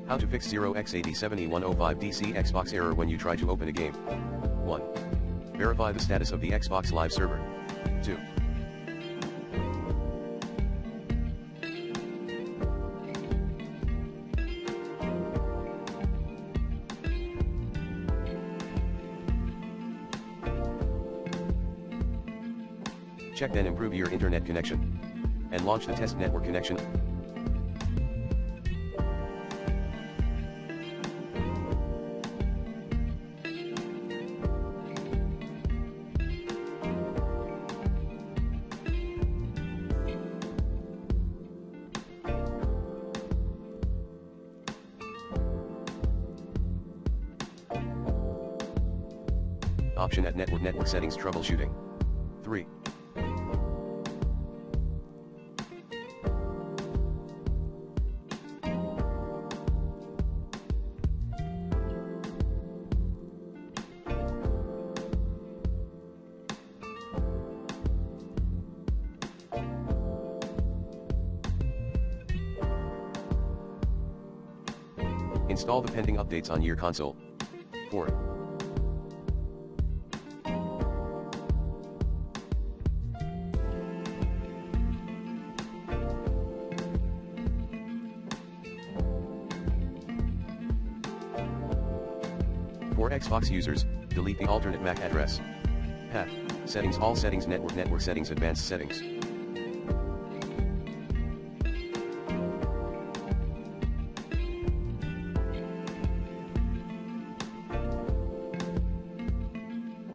How to fix 0x87E105DC Xbox error when you try to open a game. 1. Verify the status of the Xbox Live server. 2. Check then improve your internet connection. And launch the test network connection. Option at network settings troubleshooting. 3. Install the pending updates on your console. 4. For Xbox users, delete the alternate MAC address. Path, settings, all settings, network settings, advanced settings.